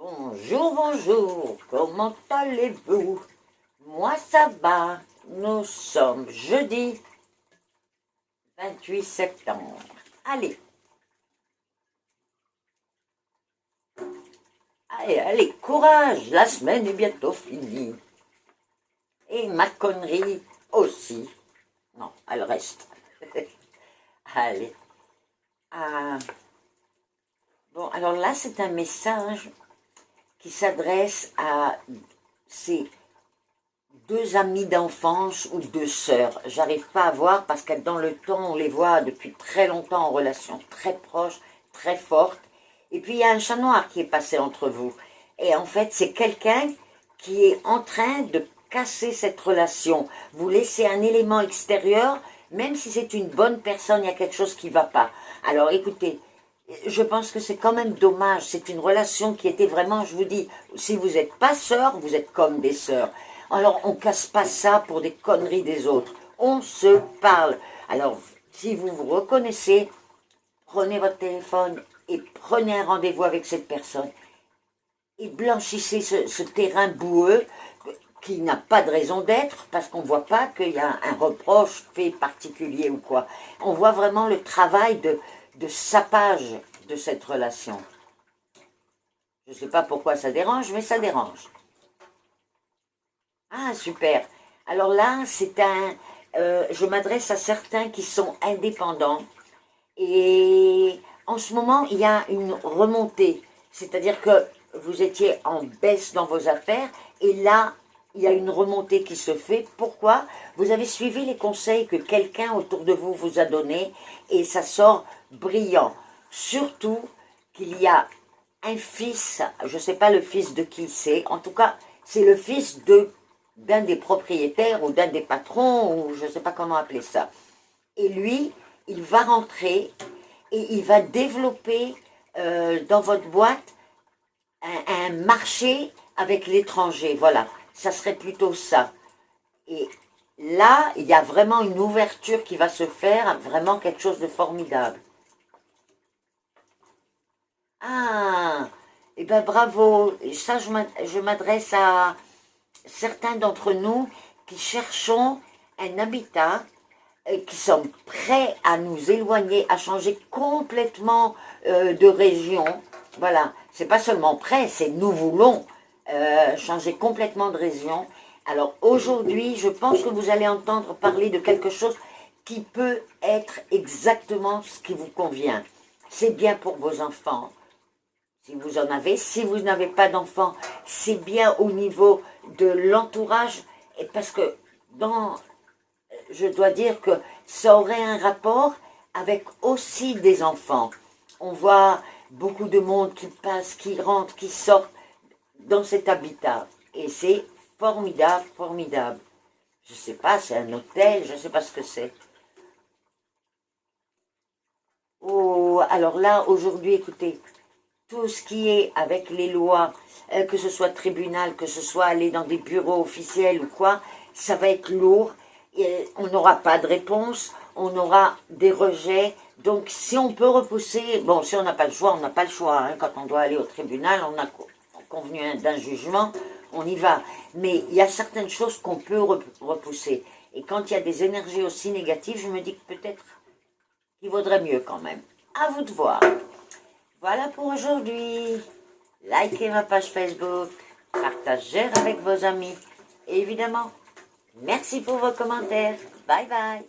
Bonjour, bonjour, comment allez-vous? Moi ça va, nous sommes jeudi 28 septembre. Allez, allez, courage, la semaine est bientôt finie. Et ma connerie aussi. Non, elle reste. Allez. Ah. Bon, alors là, c'est un message qui s'adresse à ces deux amies d'enfance ou deux sœurs. J'arrive pas à voir parce que dans le temps, on les voit depuis très longtemps en relation très proche, très forte. Et puis, il y a un chat noir qui est passé entre vous. Et en fait, c'est quelqu'un qui est en train de casser cette relation. Vous laissez un élément extérieur, même si c'est une bonne personne, il y a quelque chose qui ne va pas. Alors, écoutez, je pense que c'est quand même dommage. C'est une relation qui était vraiment, je vous dis, si vous n'êtes pas sœurs, vous êtes comme des sœurs. Alors, on ne casse pas ça pour des conneries des autres. On se parle. Alors, si vous vous reconnaissez, prenez votre téléphone et prenez un rendez-vous avec cette personne. Et blanchissez ce terrain boueux qui n'a pas de raison d'être, parce qu'on ne voit pas qu'il y a un reproche fait particulier ou quoi. On voit vraiment le travail de sapage de cette relation. Je ne sais pas pourquoi ça dérange, mais ça dérange. Ah, super. Alors là, je m'adresse à certains qui sont indépendants. Et en ce moment, il y a une remontée. C'est-à-dire que vous étiez en baisse dans vos affaires. Et là, il y a une remontée qui se fait. Pourquoi? Vous avez suivi les conseils que quelqu'un autour de vous vous a donnés. Et ça sort brillant. Surtout qu'il y a un fils, je ne sais pas le fils de qui c'est. En tout cas, c'est le fils d'un des propriétaires ou d'un des patrons, ou je ne sais pas comment appeler ça. Et lui, il va rentrer et il va développer dans votre boîte un marché avec l'étranger. Voilà, ça serait plutôt ça. Et là, il y a vraiment une ouverture qui va se faire, vraiment quelque chose de formidable. Ah, eh bien bravo. Ça, je m'adresse à certains d'entre nous qui cherchons un habitat, qui sommes prêts à nous éloigner, à changer complètement de région. Voilà, c'est pas seulement prêt, c'est nous voulons changer complètement de région. Alors aujourd'hui, je pense que vous allez entendre parler de quelque chose qui peut être exactement ce qui vous convient. C'est bien pour vos enfants, si vous en avez. Si vous n'avez pas d'enfants, c'est bien au niveau de l'entourage, parce que je dois dire que ça aurait un rapport avec aussi des enfants. On voit beaucoup de monde qui passe, qui rentre, qui sort dans cet habitat. Et c'est formidable, formidable. Je ne sais pas, c'est un hôtel, je ne sais pas ce que c'est. Oh, alors là, aujourd'hui, écoutez, tout ce qui est avec les lois, que ce soit tribunal, que ce soit aller dans des bureaux officiels ou quoi, ça va être lourd. Et on n'aura pas de réponse, on aura des rejets. Donc si on peut repousser, bon, si on n'a pas le choix, on n'a pas le choix. Hein. Quand on doit aller au tribunal, on a convenu d'un jugement, on y va. Mais il y a certaines choses qu'on peut repousser. Et quand il y a des énergies aussi négatives, je me dis que peut-être qu'il vaudrait mieux quand même. À vous de voir. Voilà pour aujourd'hui. Likez ma page Facebook, partagez avec vos amis. Et évidemment, merci pour vos commentaires. Bye bye.